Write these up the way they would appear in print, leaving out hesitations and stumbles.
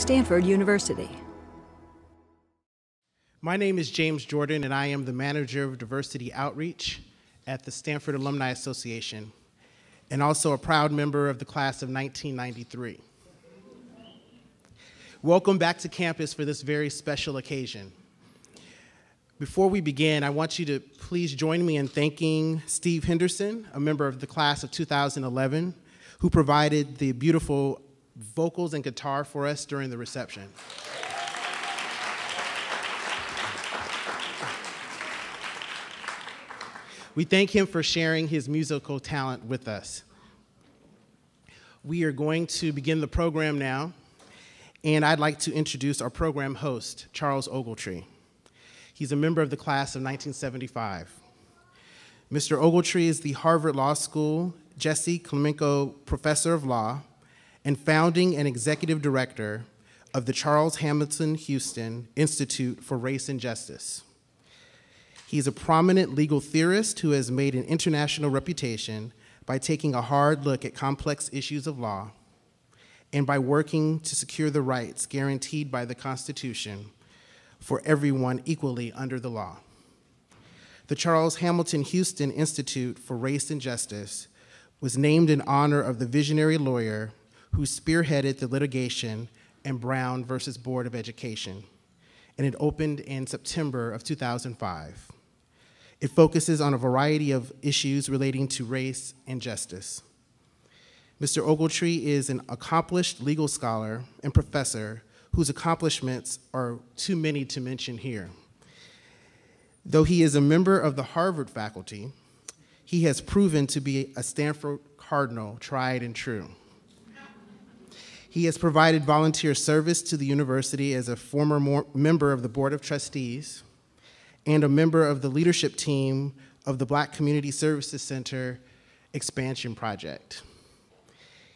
Stanford University. My name is James Jordan, and I am the Manager of Diversity Outreach at the Stanford Alumni Association, and also a proud member of the class of 1993. Welcome back to campus for this very special occasion. Before we begin, I want you to please join me in thanking Steve Henderson, a member of the class of 2011, who provided the beautiful vocals and guitar for us during the reception. We thank him for sharing his musical talent with us. We are going to begin the program now, and I'd like to introduce our program host, Charles Ogletree. He's a member of the class of 1975. Mr. Ogletree is the Harvard Law School Jesse Klemenko Professor of Law and founding and executive director of the Charles Hamilton Houston Institute for Race and Justice. He's a prominent legal theorist who has made an international reputation by taking a hard look at complex issues of law and by working to secure the rights guaranteed by the Constitution for everyone equally under the law. The Charles Hamilton Houston Institute for Race and Justice was named in honor of the visionary lawyer who spearheaded the litigation in Brown versus Board of Education, and it opened in September of 2005. It focuses on a variety of issues relating to race and justice. Mr. Ogletree is an accomplished legal scholar and professor whose accomplishments are too many to mention here. Though he is a member of the Harvard faculty, he has proven to be a Stanford Cardinal, tried and true. He has provided volunteer service to the university as a former member of the Board of Trustees and a member of the leadership team of the Black Community Services Center Expansion Project.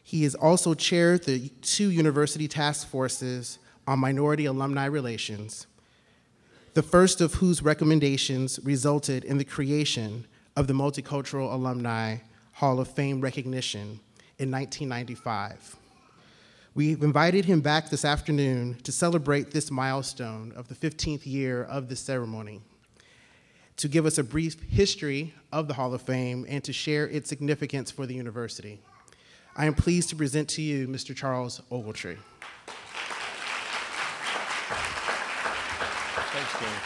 He has also chaired the 2 university task forces on minority alumni relations, the first of whose recommendations resulted in the creation of the Multicultural Alumni Hall of Fame recognition in 1995. We've invited him back this afternoon to celebrate this milestone of the 15th year of the ceremony, to give us a brief history of the Hall of Fame and to share its significance for the university. I am pleased to present to you Mr. Charles Ogletree. Thanks, James.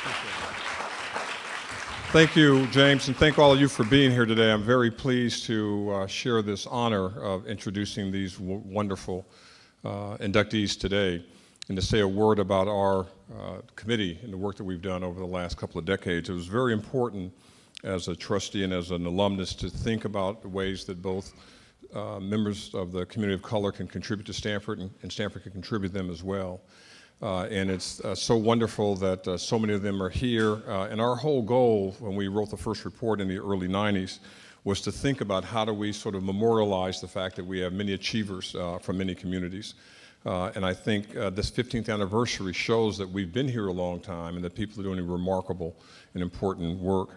Thank you, James, and thank all of you for being here today. I'm very pleased to share this honor of introducing these wonderful inductees today, and to say a word about our committee and the work that we've done over the last couple of decades. It was very important as a trustee and as an alumnus to think about the ways that both members of the community of color can contribute to Stanford, and Stanford can contribute them as well. And it's so wonderful that so many of them are here. And our whole goal when we wrote the first report in the early 90s was to think about how do we sort of memorialize the fact that we have many achievers from many communities. And I think this 15th anniversary shows that we've been here a long time and that people are doing remarkable and important work.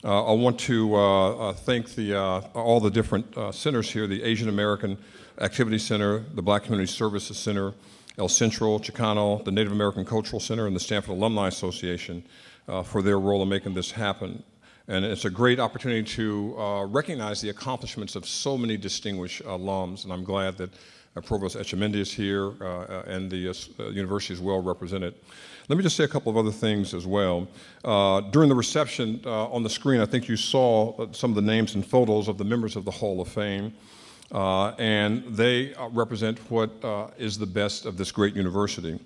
I want to thank all the different centers here, the Asian American Activity Center, the Black Community Services Center, El Centro, Chicano, the Native American Cultural Center, and the Stanford Alumni Association for their role in making this happen. And it's a great opportunity to recognize the accomplishments of so many distinguished alums, and I'm glad that Provost Etchemendy is here and the university is well represented. Let me just say a couple of other things as well. During the reception on the screen, I think you saw some of the names and photos of the members of the Hall of Fame, and they represent what is the best of this great university.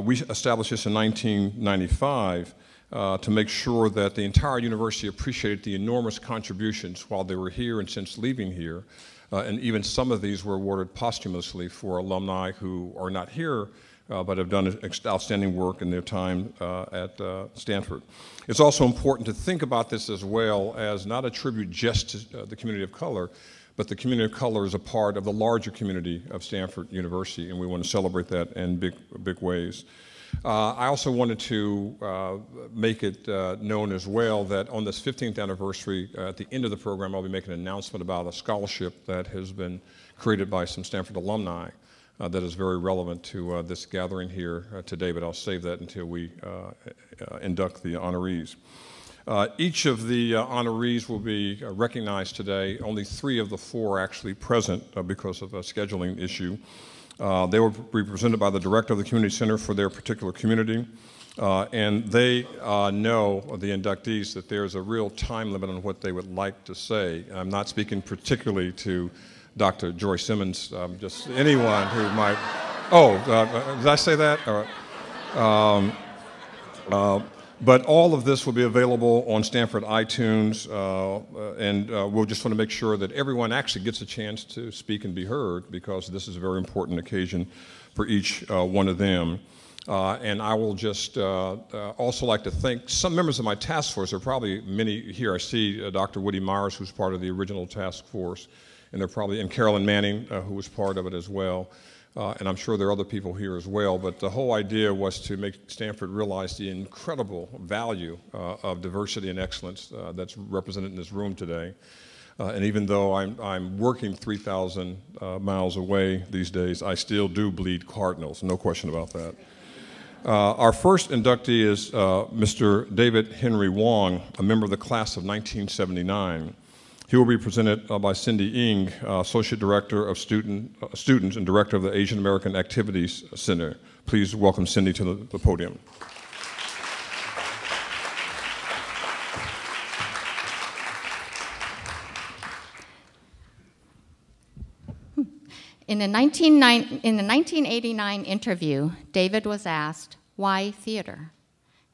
We established this in 1995 to make sure that the entire university appreciated the enormous contributions while they were here and since leaving here. And even some of these were awarded posthumously for alumni who are not here, but have done outstanding work in their time at Stanford. It's also important to think about this as well as not a tribute just to the community of color, but the community of color is a part of the larger community of Stanford University, and we want to celebrate that in big ways. I also wanted to make it known as well that on this 15th anniversary, at the end of the program, I'll be making an announcement about a scholarship that has been created by some Stanford alumni that is very relevant to this gathering here today, but I'll save that until we induct the honorees. Each of the honorees will be recognized today. Only 3 of the 4 are actually present because of a scheduling issue. They will be presented by the director of the community center for their particular community. And they know, the inductees, that there's a real time limit on what they would like to say. I'm not speaking particularly to Dr. Joy Simmons, just anyone who might. Oh, did I say that? But all of this will be available on Stanford iTunes, and we'll just want to make sure that everyone actually gets a chance to speak and be heard, because this is a very important occasion for each one of them. And I will just also like to thank some members of my task force. There are probably many here. I see Dr. Woody Myers, who's part of the original task force, and Carolyn Manning, who was part of it as well. And I'm sure there are other people here as well. But the whole idea was to make Stanford realize the incredible value of diversity and excellence that's represented in this room today. And even though I'm working 3,000 miles away these days, I still do bleed Cardinals, no question about that. Our first inductee is Mr. David Henry Wong, a member of the class of 1979. He will be presented by Cindy Ng, Associate Director of Students and Director of the Asian American Activities Center. Please welcome Cindy to the podium. In the 1989 interview, David was asked, "Why theater?"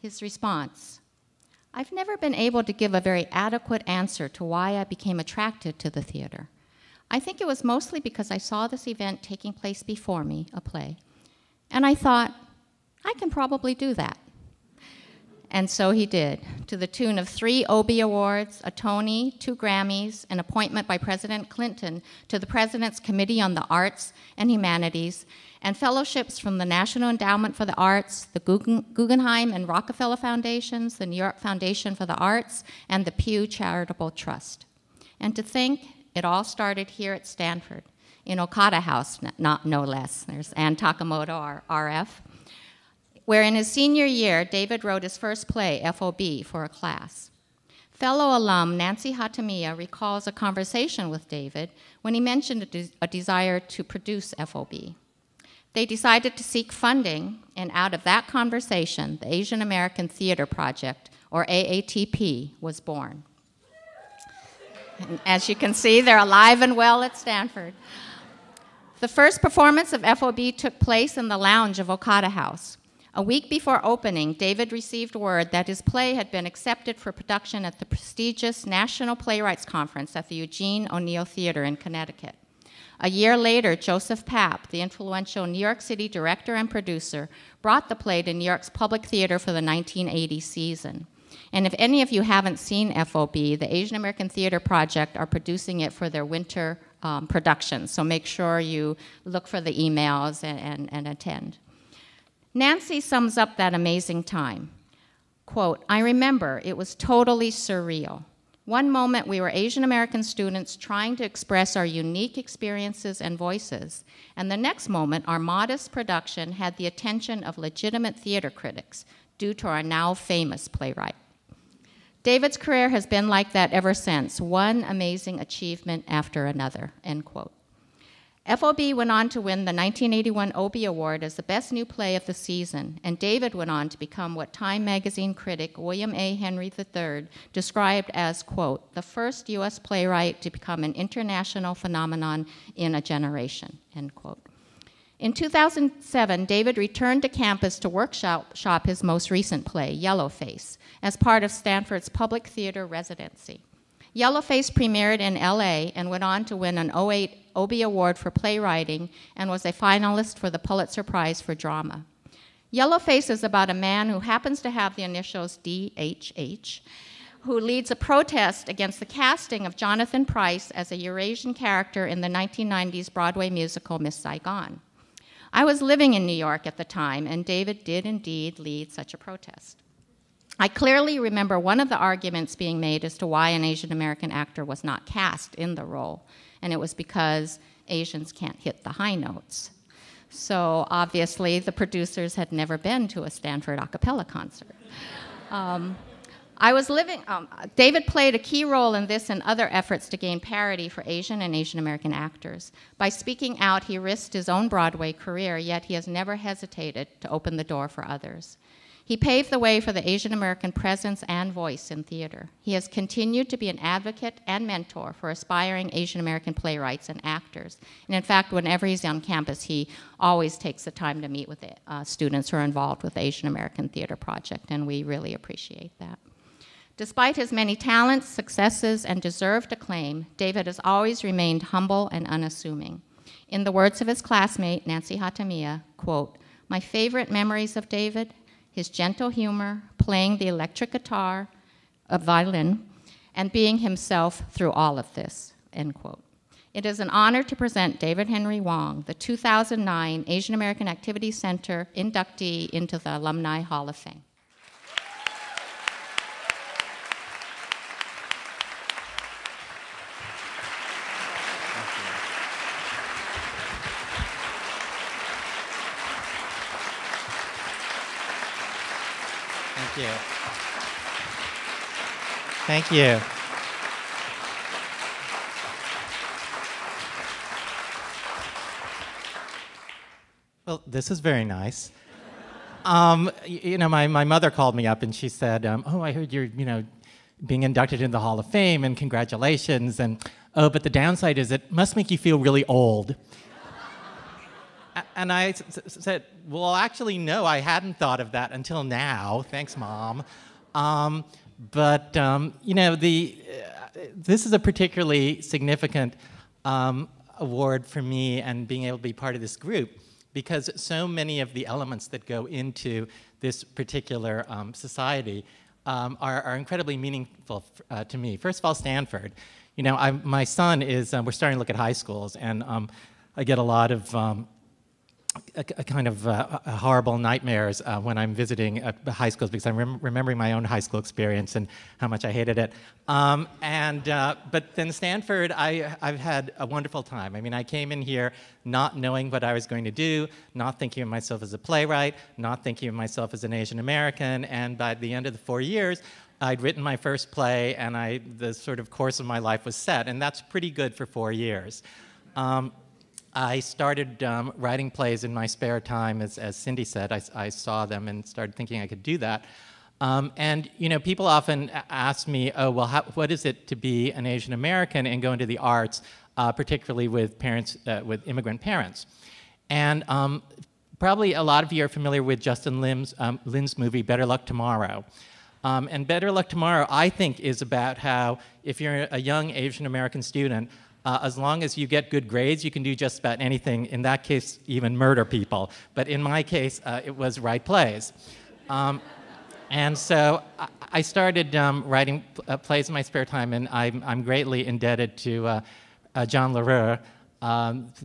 His response, "I've never been able to give a very adequate answer to why I became attracted to the theater. I think it was mostly because I saw this event taking place before me, a play, and I thought, I can probably do that." And so he did, to the tune of 3 Obie Awards, a Tony, 2 Grammys, an appointment by President Clinton to the President's Committee on the Arts and Humanities, and fellowships from the National Endowment for the Arts, the Guggenheim and Rockefeller Foundations, the New York Foundation for the Arts, and the Pew Charitable Trust. And to think, it all started here at Stanford, in Okada House, no less. There's Ann Takamoto, our RF, where in his senior year, David wrote his first play, FOB, for a class. Fellow alum Nancy Hatamiya recalls a conversation with David when he mentioned a desire to produce FOB. They decided to seek funding, and out of that conversation, the Asian American Theater Project, or AATP, was born. And as you can see, they're alive and well at Stanford. The first performance of FOB took place in the lounge of Okada House. A week before opening, David received word that his play had been accepted for production at the prestigious National Playwrights Conference at the Eugene O'Neill Theater in Connecticut. A year later, Joseph Papp, the influential New York City director and producer, brought the play to New York's Public Theater for the 1980 season. And if any of you haven't seen FOB, the Asian American Theater Project are producing it for their winter production, so make sure you look for the emails and attend. Nancy sums up that amazing time. Quote, "I remember it was totally surreal. One moment we were Asian American students trying to express our unique experiences and voices, and the next moment our modest production had the attention of legitimate theater critics due to our now famous playwright." David's career has been like that ever since, one amazing achievement after another, end quote. FOB went on to win the 1981 Obie Award as the best new play of the season, and David went on to become what Time magazine critic William A. Henry III described as, quote, "the first US playwright to become an international phenomenon in a generation," end quote. In 2007, David returned to campus to workshop his most recent play, Yellowface, as part of Stanford's Public Theater residency. Yellowface premiered in LA and went on to win an 2008 Obie Award for playwriting and was a finalist for the Pulitzer Prize for drama. Yellowface is about a man who happens to have the initials DHH, who leads a protest against the casting of Jonathan Pryce as a Eurasian character in the 1990s Broadway musical Miss Saigon. I was living in New York at the time, and David did indeed lead such a protest. I clearly remember one of the arguments being made as to why an Asian American actor was not cast in the role, and it was because Asians can't hit the high notes. So obviously, the producers had never been to a Stanford a cappella concert. David played a key role in this and other efforts to gain parity for Asian and Asian American actors. By speaking out, he risked his own Broadway career, yet he has never hesitated to open the door for others. He paved the way for the Asian American presence and voice in theater. He has continued to be an advocate and mentor for aspiring Asian American playwrights and actors. And in fact, whenever he's on campus, he always takes the time to meet with students who are involved with the Asian American Theater Project, and we really appreciate that. Despite his many talents, successes, and deserved acclaim, David has always remained humble and unassuming. In the words of his classmate, Nancy Hatamiya, quote, "My favorite memories of David, his gentle humor, playing the electric guitar, a violin, and being himself through all of this," end quote. It is an honor to present David Henry Wong, the 2009 Asian American Activities Center inductee into the Alumni Hall of Fame. Thank you. Thank you. Well, this is very nice. You know, my mother called me up and she said, "Oh, I heard you're, being inducted into the Hall of Fame, and congratulations. And oh, but the downside is it must make you feel really old." And I said, "Well, actually, no, I hadn't thought of that until now. Thanks, Mom." This is a particularly significant award for me and being able to be part of this group, because so many of the elements that go into this particular society are incredibly meaningful to me. First of all, Stanford. My son is, we're starting to look at high schools, and I get a lot of horrible nightmares when I'm visiting high schools, because I'm remembering my own high school experience and how much I hated it. But then Stanford, I've had a wonderful time. I mean, I came in here not knowing what I was going to do, not thinking of myself as a playwright, not thinking of myself as an Asian American, and by the end of the 4 years, I'd written my first play, and the sort of course of my life was set, and that's pretty good for 4 years. I started writing plays in my spare time, as Cindy said. I saw them and started thinking I could do that. People often ask me, "Oh, well, what is it to be an Asian American and go into the arts, particularly with parents, with immigrant parents?" And probably a lot of you are familiar with Justin Lin's movie, Better Luck Tomorrow. And Better Luck Tomorrow, I think, is about how if you're a young Asian American student, as long as you get good grades, you can do just about anything. In that case, even murder people. But in my case, it was write plays. And so I started writing plays in my spare time, and I'm greatly indebted to John LaRue,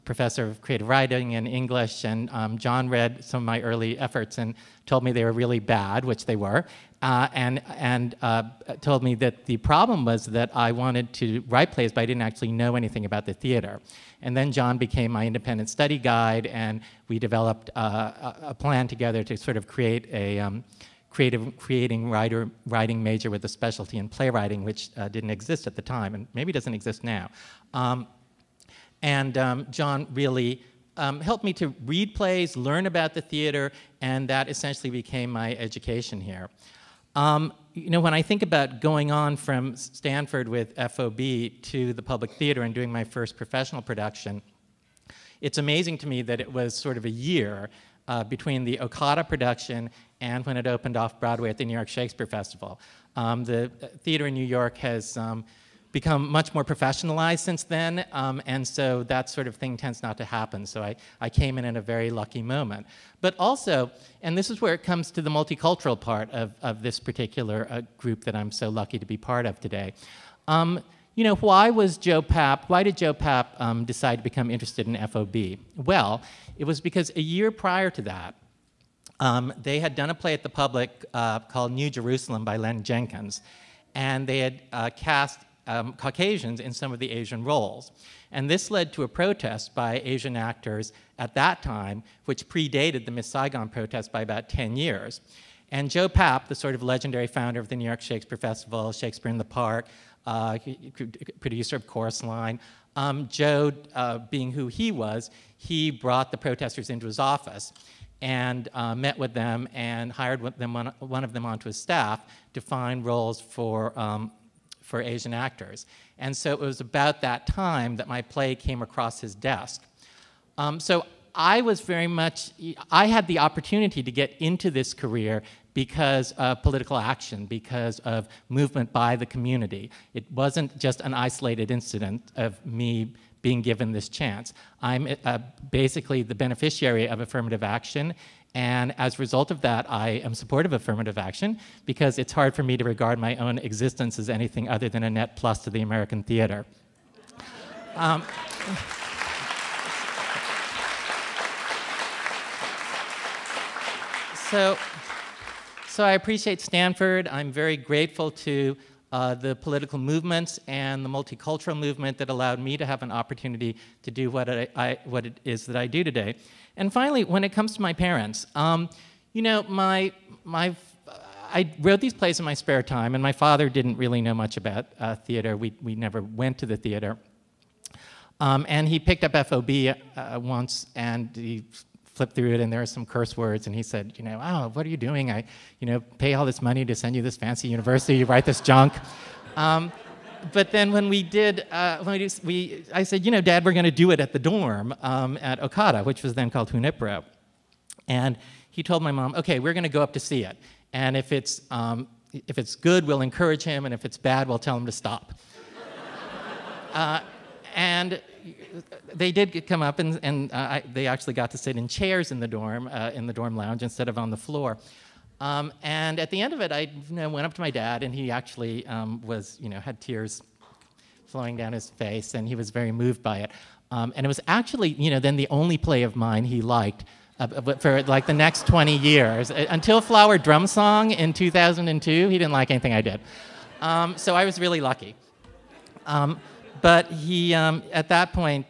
professor of creative writing and English. And John read some of my early efforts and told me they were really bad, which they were, and told me that the problem was that I wanted to write plays, but I didn't actually know anything about the theater. And then John became my independent study guide, and we developed a plan together to sort of create a writing major with a specialty in playwriting, which didn't exist at the time, and maybe doesn't exist now. John really helped me to read plays, learn about the theater, and that essentially became my education here. When I think about going on from Stanford with FOB to the Public Theater and doing my first professional production, it's amazing to me that it was sort of a year between the Okada production and when it opened off-Broadway at the New York Shakespeare Festival. The theater in New York has become much more professionalized since then, and so that sort of thing tends not to happen. So I came in a very lucky moment. But also, and this is where it comes to the multicultural part of this particular group that I'm so lucky to be part of today. Why did Joe Papp decide to become interested in FOB? Well, it was because a year prior to that, they had done a play at the Public called New Jerusalem by Len Jenkins, and they had cast Caucasians in some of the Asian roles. And this led to a protest by Asian actors at that time, which predated the Miss Saigon protest by about 10 years. And Joe Papp, the sort of legendary founder of the New York Shakespeare Festival, Shakespeare in the Park, producer of Chorus Line, Joe, being who he was, he brought the protesters into his office and met with them and hired one of them onto his staff to find roles for Asian actors. And so it was about that time that my play came across his desk. So I was I had the opportunity to get into this career because of political action, because of movement by the community. It wasn't just an isolated incident of me being given this chance. I'm basically the beneficiary of affirmative action, and as a result of that, I am supportive of affirmative action because it's hard for me to regard my own existence as anything other than a net plus to the American theater. So I appreciate Stanford. I'm very grateful to the political movements and the multicultural movement that allowed me to have an opportunity to do what it is that I do today. And finally, when it comes to my parents, you know, I wrote these plays in my spare time, and my father didn't really know much about theater. We never went to the theater. And he picked up FOB once, and he flipped through it, and there are some curse words, and he said, you know, oh, what are you doing? I, you know, pay all this money to send you this fancy university, you write this junk. But then when we did, I said, you know, Dad, we're going to do it at the dorm at Okada, which was then called Hunipro. And he told my mom, okay, we're going to go up to see it. And if it's good, we'll encourage him, and if it's bad, we'll tell him to stop. And they did come up, and they actually got to sit in chairs in the dorm lounge instead of on the floor. And at the end of it, I went up to my dad, and he actually had tears flowing down his face, and he was very moved by it. And it was actually, then the only play of mine he liked for like the next 20 years. Until Flower Drum Song in 2002, he didn't like anything I did. So I was really lucky. But he, at that point,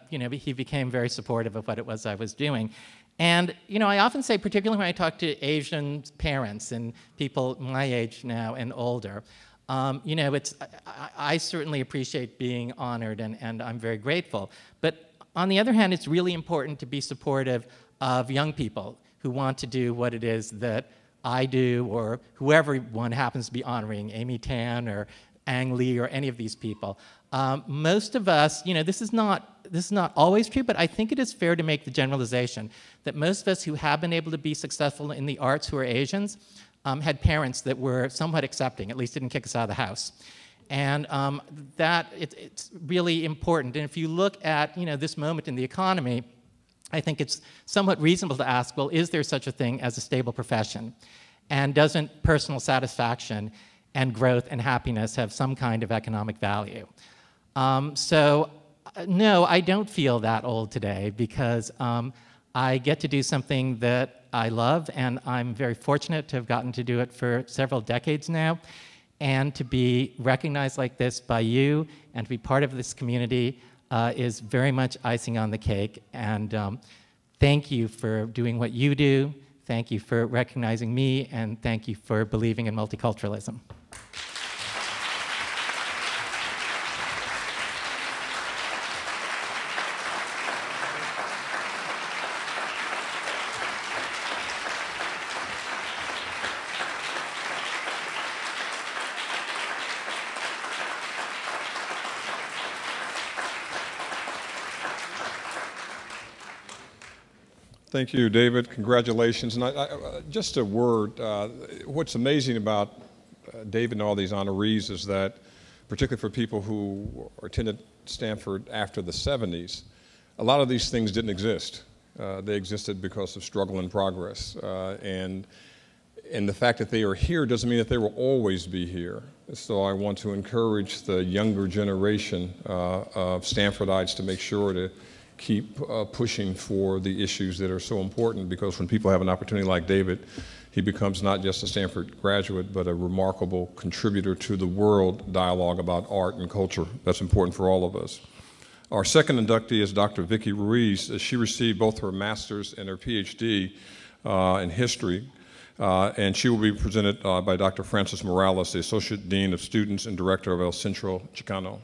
he became very supportive of what it was I was doing. And, I often say, particularly when I talk to Asian parents and people my age now and older, I certainly appreciate being honored, and I'm very grateful. But on the other hand, it's really important to be supportive of young people who want to do what it is that I do, or whoever one happens to be honoring, Amy Tan or Ang Lee or any of these people. Most of us, this is not always true, but I think it is fair to make the generalization that most of us who have been able to be successful in the arts who are Asians had parents that were somewhat accepting, at least didn't kick us out of the house. And it's really important. And if you look at this moment in the economy, I think it's somewhat reasonable to ask, well, is there such a thing as a stable profession? And doesn't personal satisfaction and growth and happiness have some kind of economic value? No, I don't feel that old today because I get to do something that I love, and I'm very fortunate to have gotten to do it for several decades now, and to be recognized like this by you and to be part of this community is very much icing on the cake. And thank you for doing what you do. Thank you for recognizing me, and thank you for believing in multiculturalism. Thank you, David. Congratulations. And just a word, what's amazing about David and all these honorees is that, particularly for people who attended Stanford after the 70s, a lot of these things didn't exist. They existed because of struggle and progress. And the fact that they are here doesn't mean that they will always be here. So I want to encourage the younger generation of Stanfordites to make sure to keep pushing for the issues that are so important, because when people have an opportunity like David, he becomes not just a Stanford graduate, but a remarkable contributor to the world dialogue about art and culture. That's important for all of us. Our second inductee is Dr. Vicki Ruiz. She received both her master's and her PhD in history, and she will be presented by Dr. Francis Morales, the Associate Dean of Students and Director of El Centro Chicano.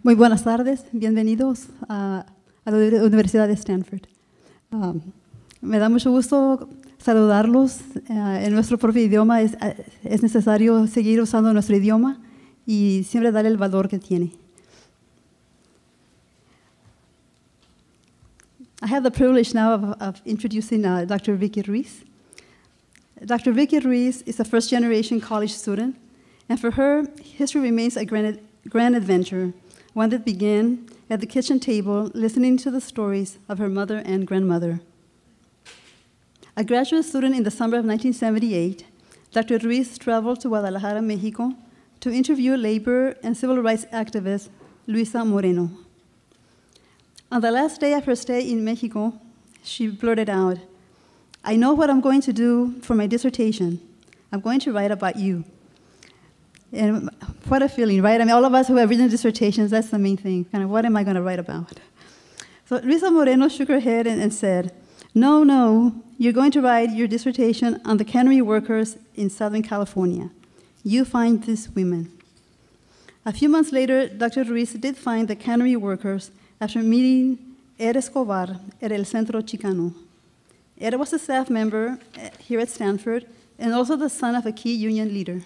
Muy buenas tardes, bienvenidos a la Universidad de Stanford. Me da mucho gusto saludarlos. En nuestro propio idioma es necesario seguir usando nuestro idioma y siempre darle el valor que tiene. I have the privilege now of introducing Dr. Vicki Ruiz. Dr. Vicki Ruiz is a first-generation college student, and for her, history remains a grand adventure, one that began at the kitchen table listening to the stories of her mother and grandmother. A graduate student in the summer of 1978, Dr. Ruiz traveled to Guadalajara, Mexico, to interview labor and civil rights activist Luisa Moreno. On the last day of her stay in Mexico, she blurted out, "I know what I'm going to do for my dissertation. I'm going to write about you." And what a feeling, right? I mean, all of us who have written dissertations, that's the main thing. Kind of, what am I going to write about? So Luisa Moreno shook her head and said, no, you're going to write your dissertation on the cannery workers in Southern California. You find these women. A few months later, Dr. Ruiz did find the cannery workers after meeting Ed Escobar at El Centro Chicano. Ed was a staff member here at Stanford and also the son of a key union leader.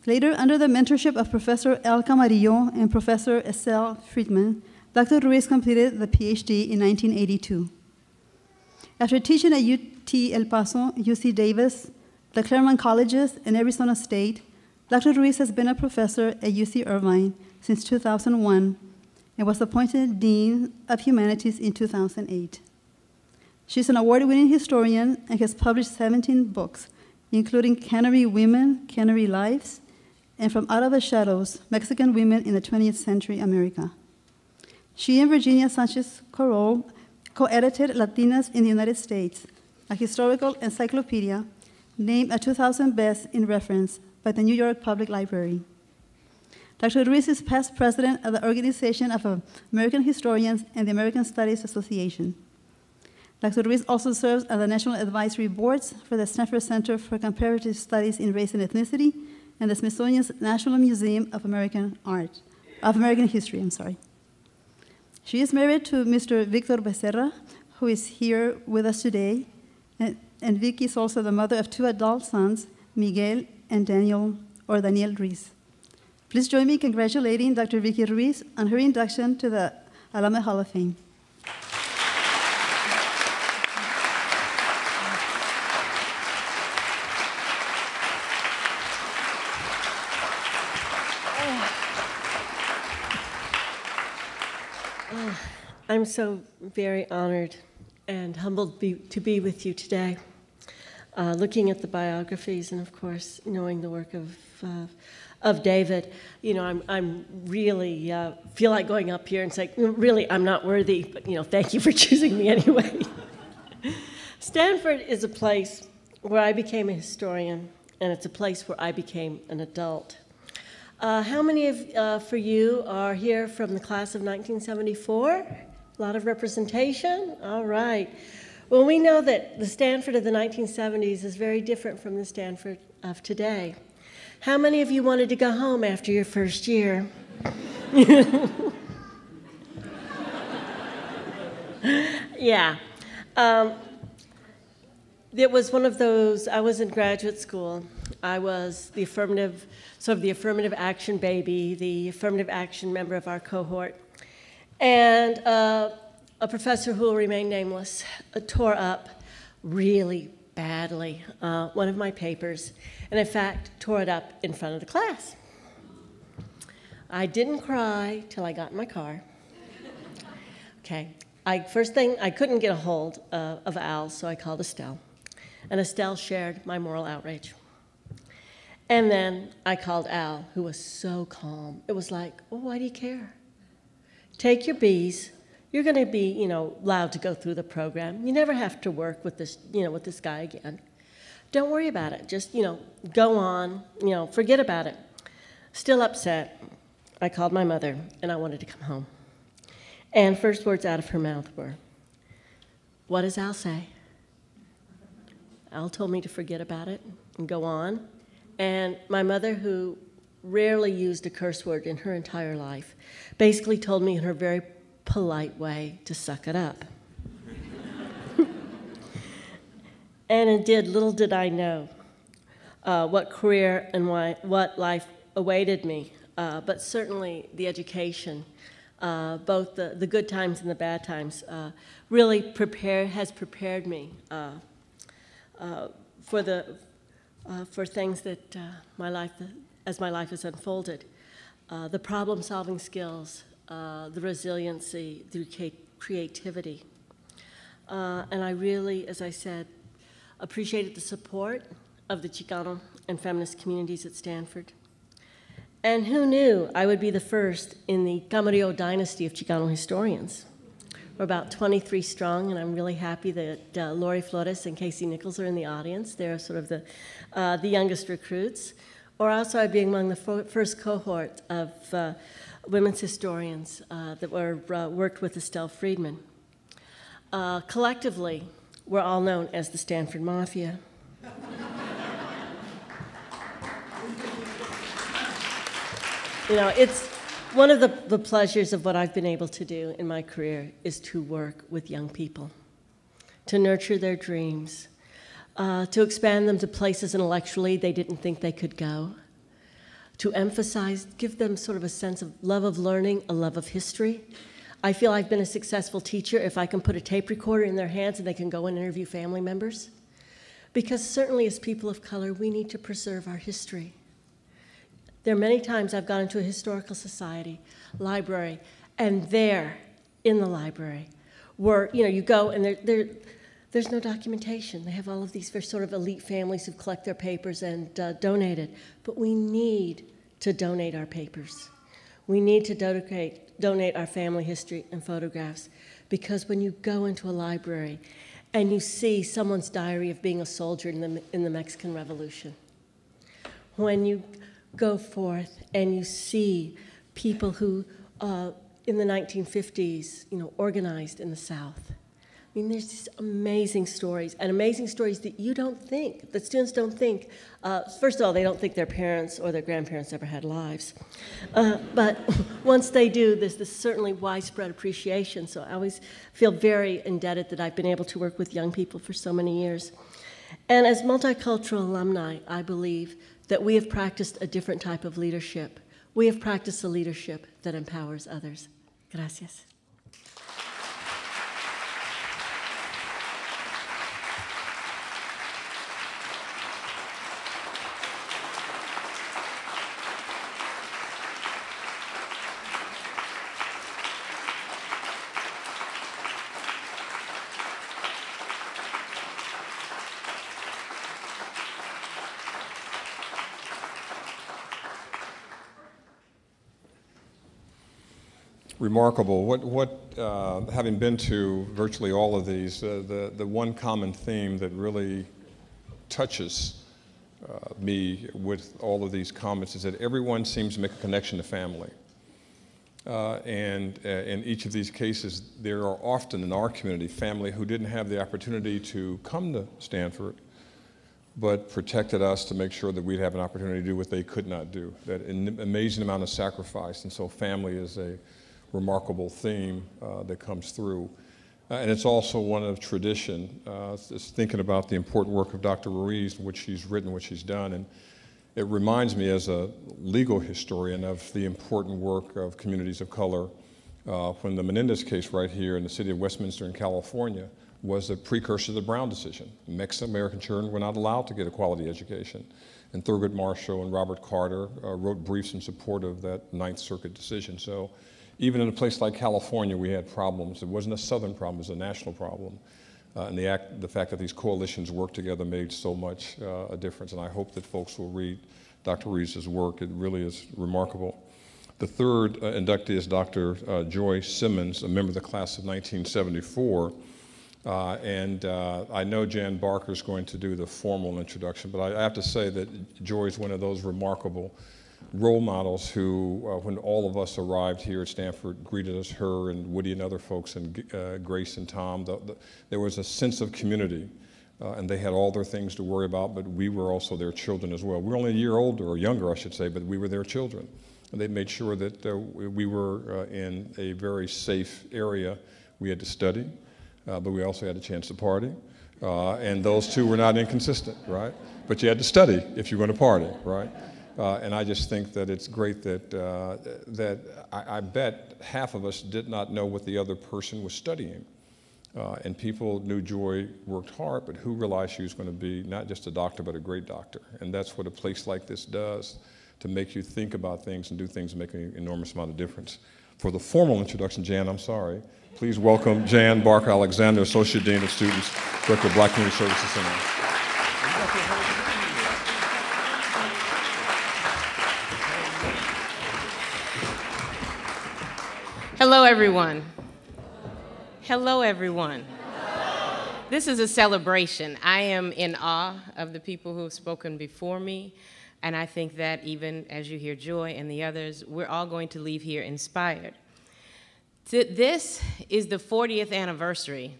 Later, under the mentorship of Professor El Camarillo and Professor Estelle Friedman, Dr. Ruiz completed the PhD in 1982. After teaching at UT El Paso, UC Davis, the Claremont Colleges, and Arizona State, Dr. Ruiz has been a professor at UC Irvine since 2001 and was appointed Dean of Humanities in 2008. She's an award-winning historian and has published 17 books, including Cannery Women, Cannery Lives, and From Out of the Shadows, Mexican Women in the 20th Century America. She and Virginia Sanchez-Corol co-edited Latinas in the United States, a historical encyclopedia named a 2000 Best in Reference by the New York Public Library. Dr. Ruiz is past president of the Organization of American Historians and the American Studies Association. Dr. Ruiz also serves on the National Advisory Boards for the Stanford Center for Comparative Studies in Race and Ethnicity and the Smithsonian's National Museum of American History. She is married to Mr. Victor Becerra, who is here with us today, and Vicky is also the mother of two adult sons, Miguel and Daniel Ruiz. Please join me in congratulating Dr. Vicki Ruiz on her induction to the Alumni Hall of Fame. I'm so very honored and humbled to be with you today, looking at the biographies and, of course, knowing the work of David. You know, I'm really feel like going up here and saying, really, I'm not worthy, but, you know, thank you for choosing me anyway. Stanford is a place where I became a historian, and it's a place where I became an adult. How many for you are here from the class of 1974? A lot of representation? All right. Well, we know that the Stanford of the 1970s is very different from the Stanford of today. How many of you wanted to go home after your first year? Yeah. It was one of those, I was in graduate school. I was the affirmative action baby, the affirmative action member of our cohort. And a professor who will remain nameless tore up really badly one of my papers, and in fact, tore it up in front of the class. I didn't cry till I got in my car. Okay. First thing, I couldn't get a hold of Al, so I called Estelle. And Estelle shared my moral outrage. And then I called Al, who was so calm. It was like, well, why do you care? Take your B's. You're going to be, allowed to go through the program. You never have to work with this, with this guy again. Don't worry about it. Just, go on. Forget about it. Still upset, I called my mother, and I wanted to come home. And first words out of her mouth were, "What does Al say?" Al told me to forget about it and go on. And my mother, who rarely used a curse word in her entire life, basically told me in her very polite way to suck it up. And indeed, little did I know what career and what life awaited me, but certainly the education, both the good times and the bad times, really has prepared me for things that as my life has unfolded. The problem-solving skills, the resiliency, the creativity. And I really, as I said, appreciated the support of the Chicano and feminist communities at Stanford. And who knew I would be the first in the Camarillo dynasty of Chicano historians. We're about 23 strong, and I'm really happy that Lori Flores and Casey Nichols are in the audience. They're sort of the youngest recruits. Or also I'd be among the first cohort of women's historians that worked with Estelle Friedman. Collectively, we're all known as the Stanford Mafia. It's one of the pleasures of what I've been able to do in my career is to work with young people, to nurture their dreams, to expand them to places intellectually they didn't think they could go, to emphasize, give them sort of a sense of love of learning, a love of history. I feel I've been a successful teacher if I can put a tape recorder in their hands and they can go and interview family members. Because certainly as people of color, we need to preserve our history. There are many times I've gone into a historical society, library, and there, in the library, where you go and there's no documentation. They have all of these very sort of elite families who collect their papers and donate it. But we need to donate our papers. We need to donate our family history and photographs, because when you go into a library and you see someone's diary of being a soldier in the Mexican Revolution, when you go forth and you see people who, in the 1950s, organized in the South. I mean, there's these amazing stories, and amazing stories that you don't think, that students don't think. First of all, they don't think their parents or their grandparents ever had lives. But once they do, there's this certainly widespread appreciation. So I always feel very indebted that I've been able to work with young people for so many years. And as multicultural alumni, I believe that we have practiced a different type of leadership. We have practiced a leadership that empowers others. Gracias. Remarkable. Having been to virtually all of these, the one common theme that really touches me with all of these comments is that everyone seems to make a connection to family. And in each of these cases, there are often in our community family who didn't have the opportunity to come to Stanford, but protected us to make sure that we'd have an opportunity to do what they could not do. That an amazing amount of sacrifice, and so family is a remarkable theme that comes through. And it's also one of tradition. Just thinking about the important work of Dr. Ruiz, which she's written, what she's done, and it reminds me as a legal historian of the important work of communities of color when the Menendez case right here in the city of Westminster in California was a precursor to the Brown decision. Mexican American children were not allowed to get a quality education. and Thurgood Marshall and Robert Carter wrote briefs in support of that Ninth Circuit decision. So even in a place like California, we had problems. It wasn't a Southern problem, it was a national problem. And the fact that these coalitions worked together made so much a difference. And I hope that folks will read Dr. Reeves' work. It really is remarkable. The third inductee is Dr. Joy Simmons, a member of the class of 1974. I know Jan Barker is going to do the formal introduction, but I have to say that Joy is one of those remarkable role models who, when all of us arrived here at Stanford, greeted us, her and Woody and other folks, and Grace and Tom. There was a sense of community, and they had all their things to worry about, but we were also their children as well. We were only a year older, or younger, I should say, but we were their children. And they made sure that we were in a very safe area. We had to study, but we also had a chance to party. And those two were not inconsistent, right? But you had to study if you're going to party, right? And I just think that it's great that I bet half of us did not know what the other person was studying. And people knew Joy worked hard, but who realized she was going to be not just a doctor, but a great doctor. And that's what a place like this does, to make you think about things and do things that make an enormous amount of difference. For the formal introduction, Jan, I'm sorry. Please welcome Jan Barker Alexander, Associate Dean of Students, Director of Black Community Services Center. Hello, everyone. Hello, everyone. This is a celebration. I am in awe of the people who have spoken before me, and I think that even as you hear Joy and the others, we're all going to leave here inspired. This is the 40th anniversary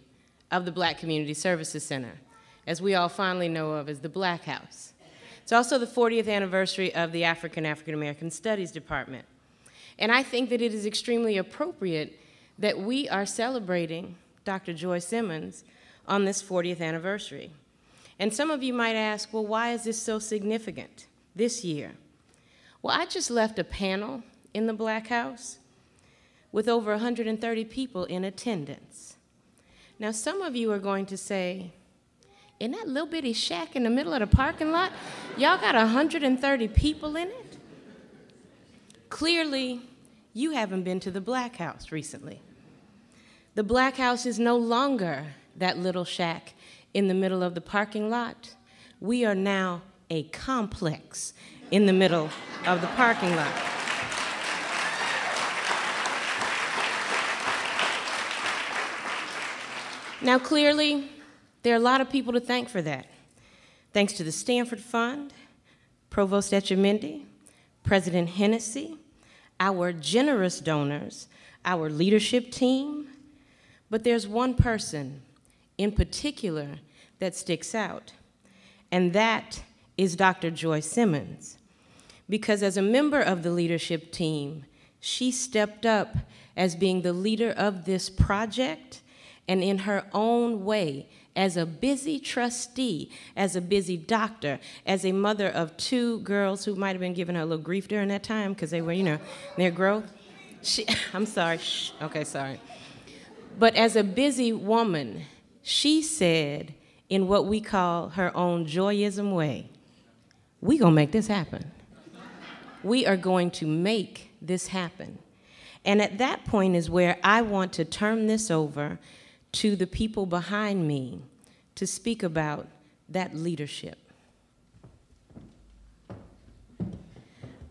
of the Black Community Services Center, as we all fondly know of as the Black House. It's also the 40th anniversary of the African American Studies Department. And I think that it is extremely appropriate that we are celebrating Dr. Joy Simmons on this 40th anniversary. And some of you might ask, well, why is this so significant this year? Well, I just left a panel in the Black House with over 130 people in attendance. Now, some of you are going to say, in that little bitty shack in the middle of the parking lot, y'all got 130 people in it? Clearly, you haven't been to the Black House recently. The Black House is no longer that little shack in the middle of the parking lot. We are now a complex in the middle of the parking lot. Now, clearly, there are a lot of people to thank for that. Thanks to the Stanford Fund, Provost Etchemendy, President Hennessy, our generous donors, our leadership team. But there's one person in particular that sticks out, and that is Dr. Joy Simmons. Because as a member of the leadership team, she stepped up as being the leader of this project, and in her own way, as a busy trustee, as a busy doctor, as a mother of two girls who might have been giving her a little grief during that time because they were, you know, their growth. I'm sorry, okay, sorry. But as a busy woman, she said, in what we call her own joyism way, we gonna make this happen. We are going to make this happen. And at that point is where I want to turn this over to the people behind me to speak about that leadership.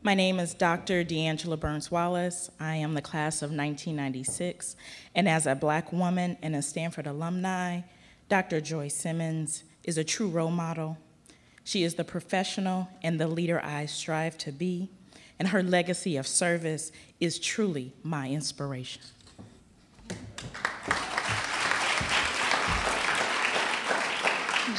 My name is Dr. D'Angela Burns-Wallace. I am the class of 1996, and as a Black woman and a Stanford alumni, Dr. Joy Simmons is a true role model. She is the professional and the leader I strive to be, and her legacy of service is truly my inspiration.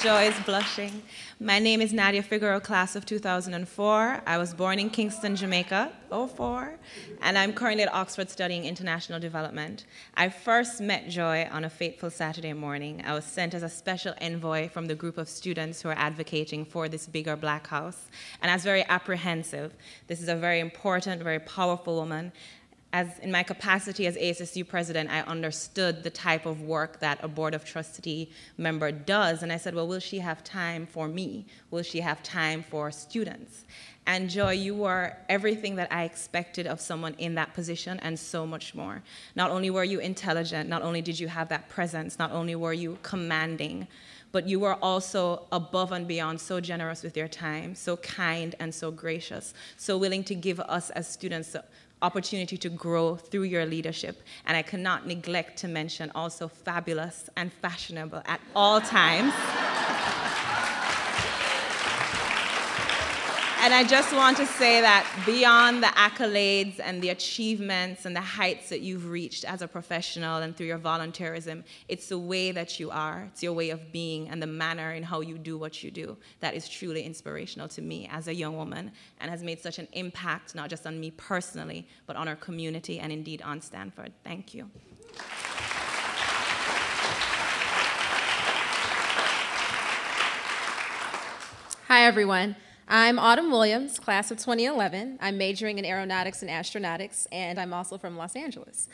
Joy is blushing. My name is Nadia Figueroa, class of 2004. I was born in Kingston, Jamaica, 04, and I'm currently at Oxford studying international development. I first met Joy on a fateful Saturday morning. I was sent as a special envoy from the group of students who are advocating for this bigger Black House, and I was very apprehensive. This is a very important, very powerful woman, as in my capacity as ASSU president, I understood the type of work that a board of trustee member does. And I said, well, will she have time for me? Will she have time for students? And Joy, you were everything that I expected of someone in that position and so much more. Not only were you intelligent, not only did you have that presence, not only were you commanding, but you were also above and beyond so generous with your time, so kind and so gracious, so willing to give us as students the opportunity to grow through your leadership. And I cannot neglect to mention also fabulous and fashionable at all times. And I just want to say that beyond the accolades and the achievements and the heights that you've reached as a professional and through your volunteerism, it's the way that you are, it's your way of being and the manner in how you do what you do that is truly inspirational to me as a young woman and has made such an impact, not just on me personally, but on our community and indeed on Stanford. Thank you. Hi, everyone. I'm Autumn Williams, class of 2011. I'm majoring in aeronautics and astronautics, and I'm also from Los Angeles.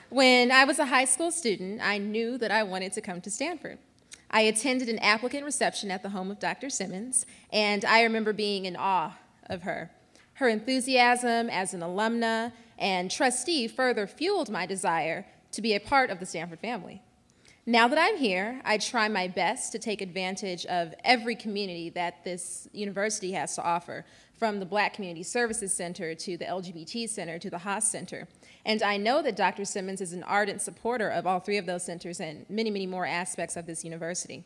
When I was a high school student, I knew that I wanted to come to Stanford. I attended an applicant reception at the home of Dr. Simmons, and I remember being in awe of her. Her enthusiasm as an alumna and trustee further fueled my desire to be a part of the Stanford family. Now that I'm here, I try my best to take advantage of every community that this university has to offer, from the Black Community Services Center to the LGBT Center to the Haas Center. And I know that Dr. Simmons is an ardent supporter of all three of those centers and many, many more aspects of this university.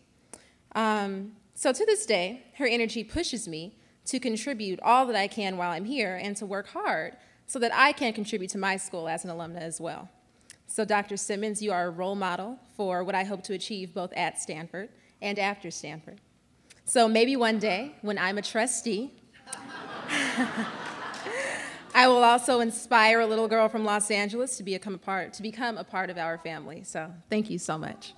So to this day, her energy pushes me to contribute all that I can while I'm here and to work hard so that I can contribute to my school as an alumna as well. So Dr. Simmons, you are a role model for what I hope to achieve both at Stanford and after Stanford. So maybe one day, when I'm a trustee, I will also inspire a little girl from Los Angeles to become a part of our family. So thank you so much.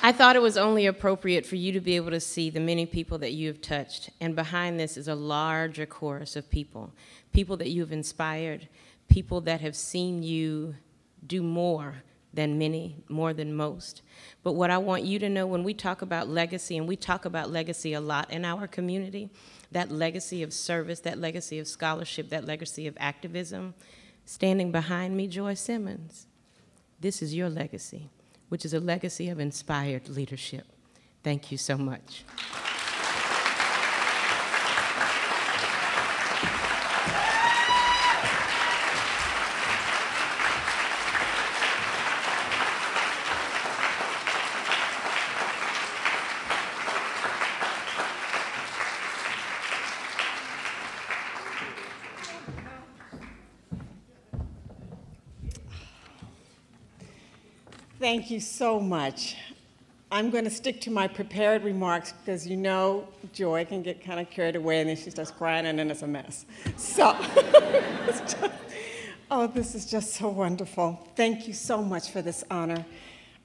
I thought it was only appropriate for you to be able to see the many people that you have touched. And behind this is a larger chorus of people, people that you've inspired, people that have seen you do more than many, more than most. But what I want you to know when we talk about legacy, and we talk about legacy a lot in our community, that legacy of service, that legacy of scholarship, that legacy of activism, standing behind me, Joy Simmons, this is your legacy, which is a legacy of inspired leadership. Thank you so much. Thank you so much. I'm going to stick to my prepared remarks because you know Joy can get kind of carried away and then she starts crying and then it's a mess. So, this is just so wonderful. Thank you so much for this honor.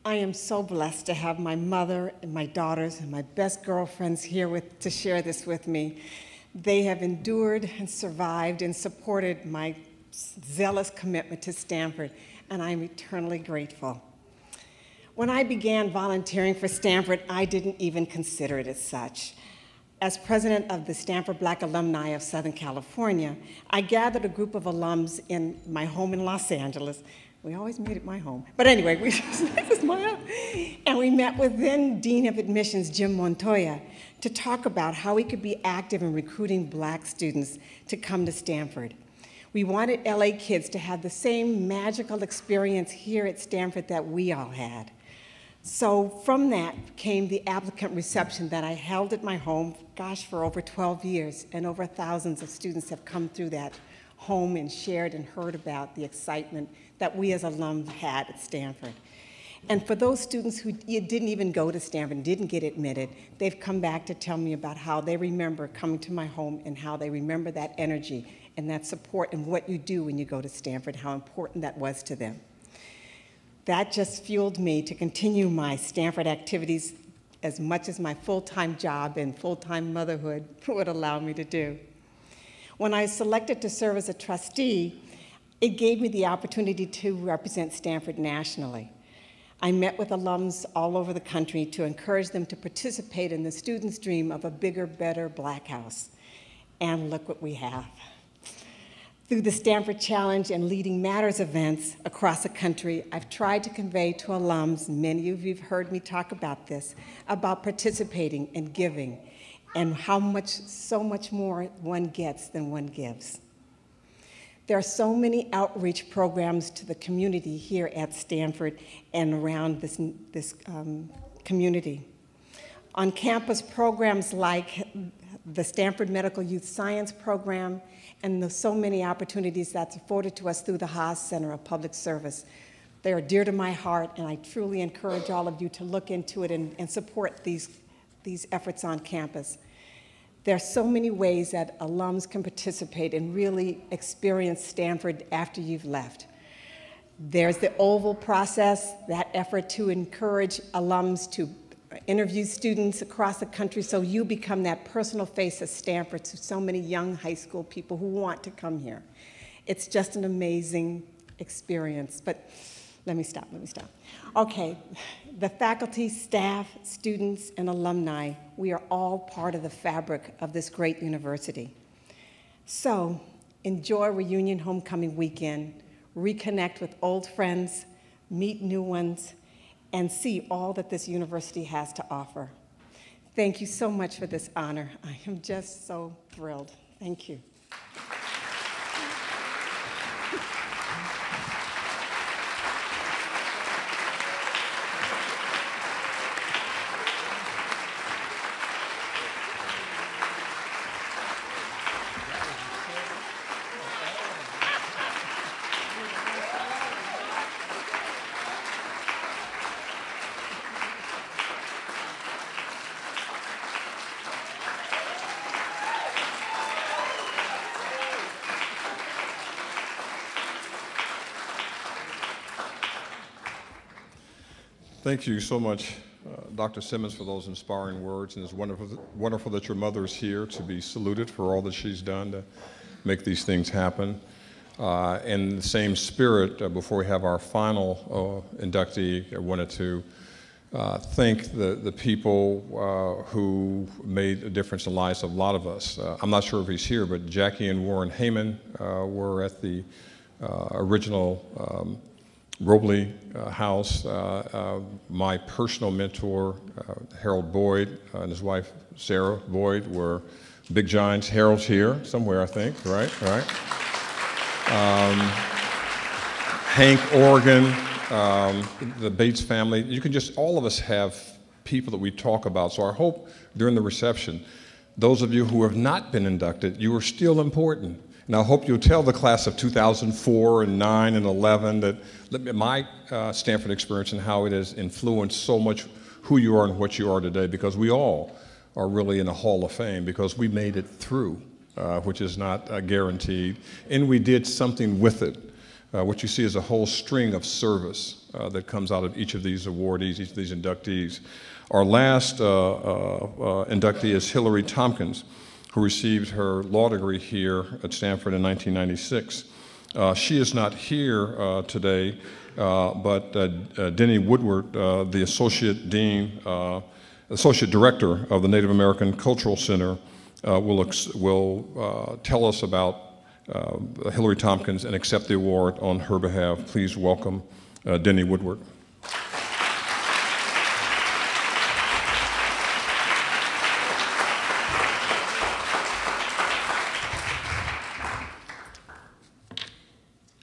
I am so blessed to have my mother and my daughters and my best girlfriends here to share this with me. They have endured and survived and supported my zealous commitment to Stanford, and I am eternally grateful. When I began volunteering for Stanford, I didn't even consider it as such. As president of the Stanford Black Alumni of Southern California, I gathered a group of alums in my home in Los Angeles. We always meet at my home. But anyway, this is my home. And we met with then Dean of Admissions, Jim Montoya, to talk about how we could be active in recruiting Black students to come to Stanford. We wanted LA kids to have the same magical experience here at Stanford that we all had. So from that came the applicant reception that I held at my home, gosh, for over 12 years, and over thousands of students have come through that home and shared and heard about the excitement that we as alums had at Stanford. And for those students who didn't even go to Stanford, didn't get admitted, they've come back to tell me about how they remember coming to my home and how they remember that energy and that support and what you do when you go to Stanford, how important that was to them. That just fueled me to continue my Stanford activities as much as my full-time job and full-time motherhood would allow me to do. When I was selected to serve as a trustee, it gave me the opportunity to represent Stanford nationally. I met with alums all over the country to encourage them to participate in the students' dream of a bigger, better Black House. And look what we have. Through the Stanford Challenge and Leading Matters events across the country, I've tried to convey to alums, many of you have heard me talk about this, about participating and giving, and how much, so much more one gets than one gives. There are so many outreach programs to the community here at Stanford and around this community. On campus, programs like the Stanford Medical Youth Science Program and so many opportunities that's afforded to us through the Haas Center of Public Service. They are dear to my heart, and I truly encourage all of you to look into it and support these efforts on campus. There are so many ways that alums can participate and really experience Stanford after you've left. There's the OVAL process, that effort to encourage alums to interview students across the country so you become that personal face of Stanford to so many young high school people who want to come here. It's just an amazing experience, but let me stop. Okay, the faculty, staff, students, and alumni, we are all part of the fabric of this great university. So enjoy reunion homecoming weekend, reconnect with old friends, meet new ones, and see all that this university has to offer. Thank you so much for this honor. I am just so thrilled. Thank you. Thank you so much, Dr. Simmons, for those inspiring words, and it's wonderful that your mother is here to be saluted for all that she's done to make these things happen. In the same spirit, before we have our final inductee, I wanted to thank the people who made a difference in the lives of a lot of us. I'm not sure if he's here, but Jackie and Warren Heyman were at the original Robley House. My personal mentor, Harold Boyd, and his wife, Sarah Boyd, were big giants. Harold's here somewhere, I think, right? Hank Oregon, the Bates family. You can just, all of us have people that we talk about. So I hope during the reception, those of you who have not been inducted, you are still important. And I hope you'll tell the class of 2004 and 9 and 11 that my Stanford experience and how it has influenced so much who you are and what you are today, because we all are really in the Hall of Fame because we made it through, which is not guaranteed. And we did something with it. What you see is a whole string of service that comes out of each of these awardees, each of these inductees. Our last inductee is Hillary Tompkins, who received her law degree here at Stanford in 1996. She is not here today, but Denny Woodward, the Associate Dean, Associate Director of the Native American Cultural Center, will tell us about Hillary Tompkins and accept the award on her behalf. Please welcome Denny Woodward.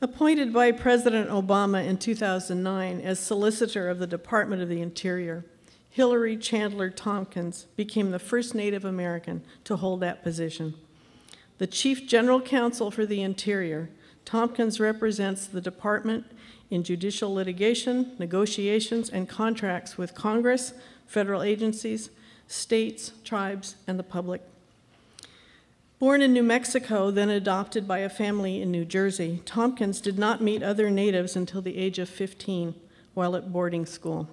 Appointed by President Obama in 2009 as Solicitor of the Department of the Interior, Hillary Chandler Tompkins became the first Native American to hold that position. The Chief General Counsel for the Interior, Tompkins represents the department in judicial litigation, negotiations, and contracts with Congress, federal agencies, states, tribes, and the public. Born in New Mexico, then adopted by a family in New Jersey, Tompkins did not meet other natives until the age of 15 while at boarding school.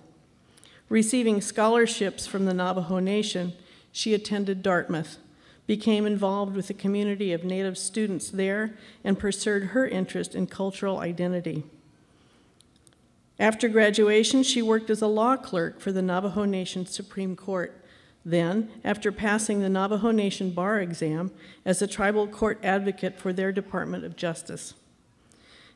Receiving scholarships from the Navajo Nation, she attended Dartmouth, became involved with the community of Native students there, and pursued her interest in cultural identity. After graduation, she worked as a law clerk for the Navajo Nation Supreme Court. Then, after passing the Navajo Nation bar exam, as a tribal court advocate for their Department of Justice.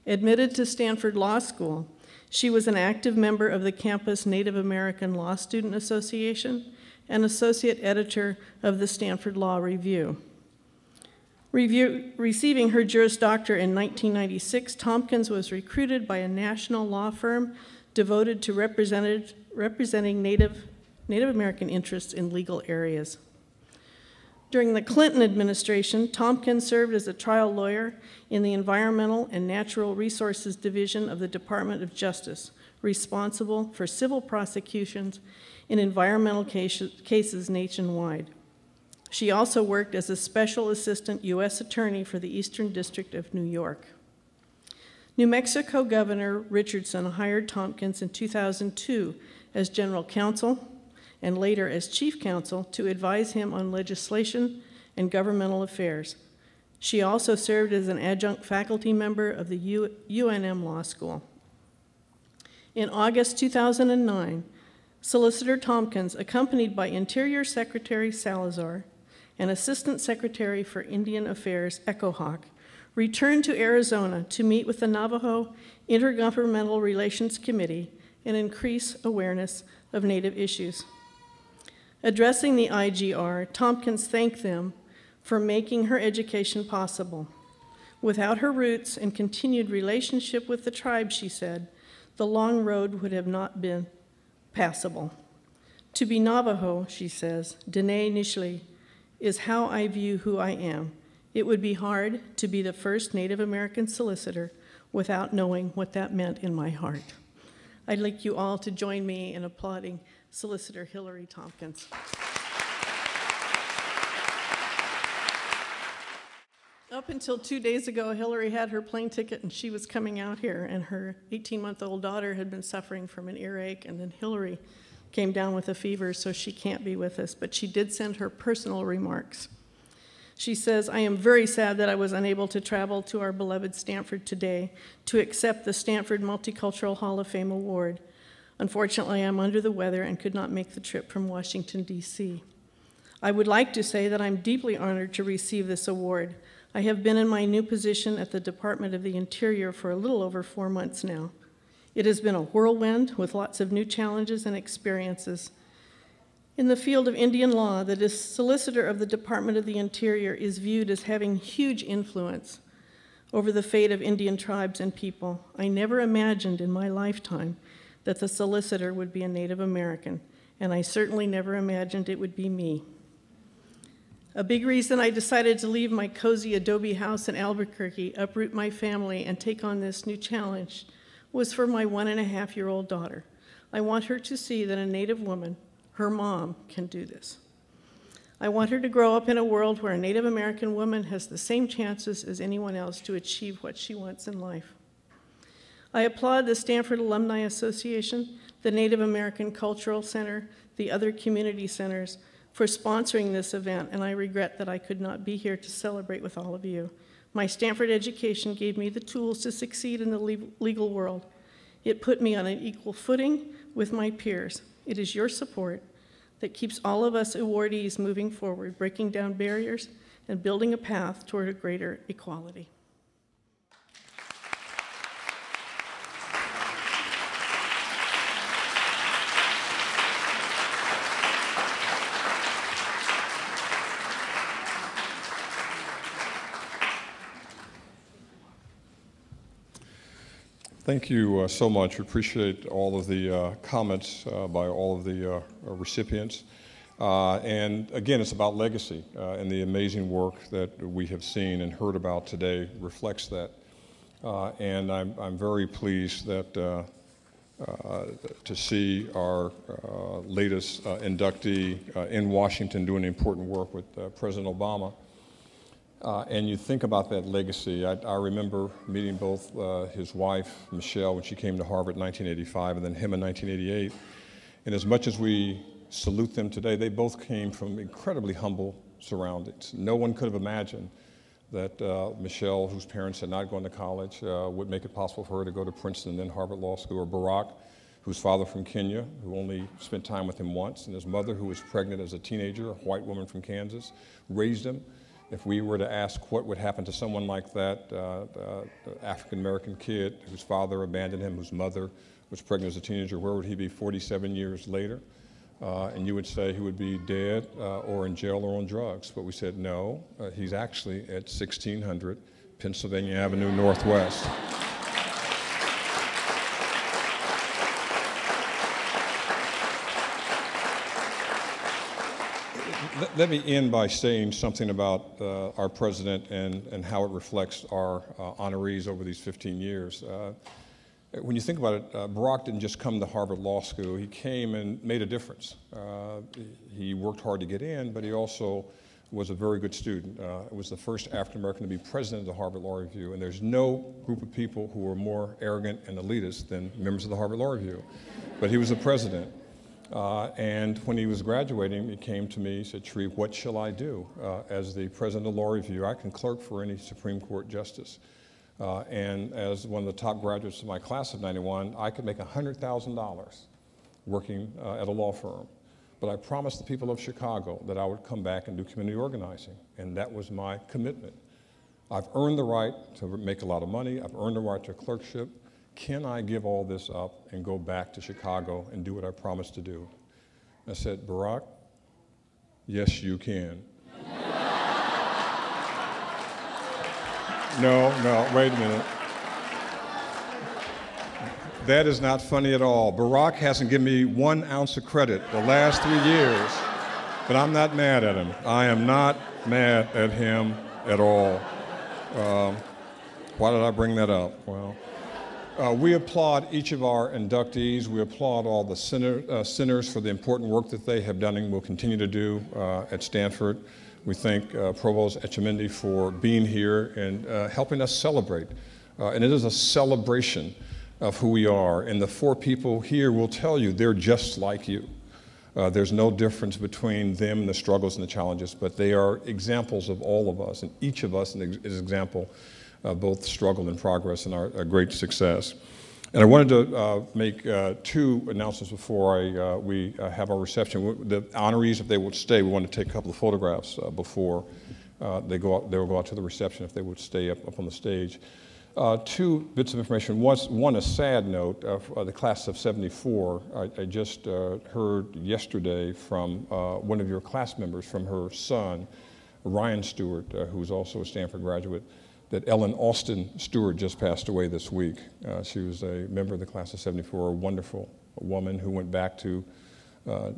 Admitted to Stanford Law School, she was an active member of the campus Native American Law Student Association and associate editor of the Stanford Law Review. Receiving her Juris Doctor in 1996, Tompkins was recruited by a national law firm devoted to representing Native American interests in legal areas. During the Clinton administration, Tompkins served as a trial lawyer in the Environmental and Natural Resources Division of the Department of Justice, responsible for civil prosecutions in environmental cases nationwide. She also worked as a special assistant U.S. attorney for the Eastern District of New York. New Mexico Governor Richardson hired Tompkins in 2002 as general counsel and later as chief counsel to advise him on legislation and governmental affairs. She also served as an adjunct faculty member of the UNM Law School. In August 2009, Solicitor Tompkins, accompanied by Interior Secretary Salazar and Assistant Secretary for Indian Affairs Echo Hawk, returned to Arizona to meet with the Navajo Intergovernmental Relations Committee and increase awareness of Native issues. Addressing the IGR, Tompkins thanked them for making her education possible. Without her roots and continued relationship with the tribe, she said, the long road would have not been passable. To be Navajo, she says, Dene Nishli, is how I view who I am. It would be hard to be the first Native American solicitor without knowing what that meant in my heart. I'd like you all to join me in applauding Solicitor Hillary Tompkins. Up until 2 days ago, Hillary had her plane ticket and she was coming out here, and her 18-month-old daughter had been suffering from an earache, and then Hillary came down with a fever, so she can't be with us, but she did send her personal remarks. She says, I am very sad that I was unable to travel to our beloved Stanford today to accept the Stanford Multicultural Hall of Fame Award. Unfortunately, I'm under the weather and could not make the trip from Washington, D.C. I would like to say that I'm deeply honored to receive this award. I have been in my new position at the Department of the Interior for a little over 4 months now. It has been a whirlwind with lots of new challenges and experiences. In the field of Indian law, the solicitor of the Department of the Interior is viewed as having huge influence over the fate of Indian tribes and people. I never imagined in my lifetime that the solicitor would be a Native American, and I certainly never imagined it would be me. A big reason I decided to leave my cozy adobe house in Albuquerque, uproot my family, and take on this new challenge was for my 1.5-year-old daughter. I want her to see that a Native woman, her mom, can do this. I want her to grow up in a world where a Native American woman has the same chances as anyone else to achieve what she wants in life. I applaud the Stanford Alumni Association, the Native American Cultural Center, the other community centers for sponsoring this event, and I regret that I could not be here to celebrate with all of you. My Stanford education gave me the tools to succeed in the legal world. It put me on an equal footing with my peers. It is your support that keeps all of us awardees moving forward, breaking down barriers and building a path toward a greater equality. Thank you so much. We appreciate all of the comments by all of the recipients. And again, it's about legacy, and the amazing work that we have seen and heard about today reflects that. And I'm very pleased that to see our latest inductee in Washington doing important work with President Obama. And you think about that legacy. I remember meeting both his wife, Michelle, when she came to Harvard in 1985, and then him in 1988. And as much as we salute them today, they both came from incredibly humble surroundings. No one could have imagined that Michelle, whose parents had not gone to college, would make it possible for her to go to Princeton and then Harvard Law School, or Barack, whose father from Kenya, who only spent time with him once, and his mother, who was pregnant as a teenager, a white woman from Kansas, raised him. If we were to ask what would happen to someone like that, the African-American kid whose father abandoned him, whose mother was pregnant as a teenager, where would he be 47 years later? And you would say he would be dead or in jail or on drugs. But we said, no, he's actually at 1600 Pennsylvania Avenue Northwest. Let me end by saying something about our president and how it reflects our honorees over these 15 years. When you think about it, Barack didn't just come to Harvard Law School. He came and made a difference. He worked hard to get in, but he also was a very good student. Was the first African-American to be president of the Harvard Law Review, and there's no group of people who were more arrogant and elitist than members of the Harvard Law Review. But he was the president. And when he was graduating, he came to me, he said, Sharif, what shall I do? As the president of the Law Review, I can clerk for any Supreme Court justice. And as one of the top graduates of my class of '91, I could make $100,000 working at a law firm. But I promised the people of Chicago that I would come back and do community organizing, and that was my commitment. I've earned the right to make a lot of money. I've earned the right to a clerkship. Can I give all this up and go back to Chicago and do what I promised to do? I said, Barack, yes, you can. No, wait a minute. That is not funny at all. Barack hasn't given me 1 ounce of credit the last 3 years, but I'm not mad at him. I am not mad at him at all. Why did I bring that up? Well, we applaud each of our inductees. We applaud all the centers for the important work that they have done and will continue to do at Stanford. We thank Provost Etchemendy for being here and helping us celebrate. And it is a celebration of who we are. And the 4 people here will tell you they're just like you. There's no difference between them and the struggles and the challenges, but they are examples of all of us. And each of us is an example of both struggle and progress and our great success. And I wanted to make 2 announcements before we have our reception. The honorees, if they would stay, we want to take a couple of photographs before they will go out to the reception if they would stay up on the stage. 2 bits of information. One, a sad note of the class of '74. I just heard yesterday from one of your class members, from her son, Ryan Stewart, who's also a Stanford graduate, that Ellen Austin Stewart just passed away this week. She was a member of the class of '74, a wonderful woman who went back to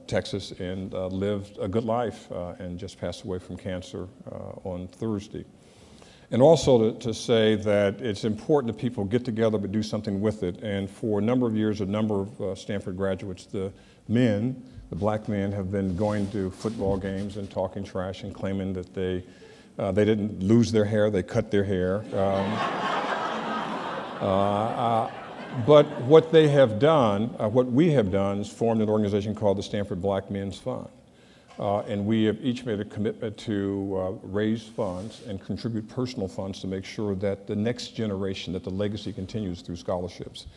Texas and lived a good life and just passed away from cancer on Thursday. And also to say that it's important that people get together but do something with it. And for a number of years, a number of Stanford graduates, the black men, have been going to football games and talking trash and claiming that they didn't lose their hair, they cut their hair. But what they have done, what we have done, is formed an organization called the Stanford Black Men's Fund. And we have each made a commitment to raise funds and contribute personal funds to make sure that the next generation, that the legacy continues through scholarships.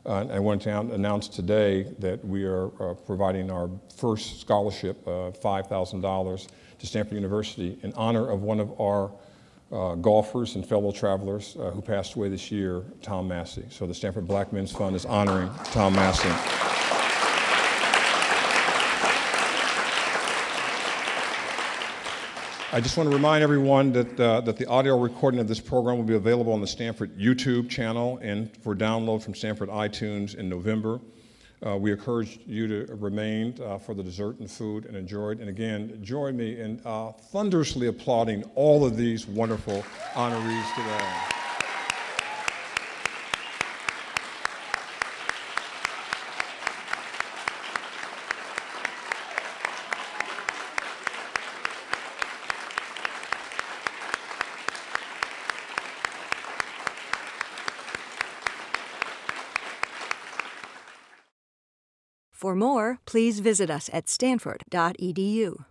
I want to announce today that we are providing our first scholarship, $5,000, to Stanford University in honor of one of our golfers and fellow travelers who passed away this year, Tom Massey. So the Stanford Black Men's Fund is honoring Tom Massey. I just want to remind everyone that the audio recording of this program will be available on the Stanford YouTube channel and for download from Stanford iTunes in November. We encourage you to remain for the dessert and food and enjoy it. And again, join me in thunderously applauding all of these wonderful honorees today. For more, please visit us at stanford.edu.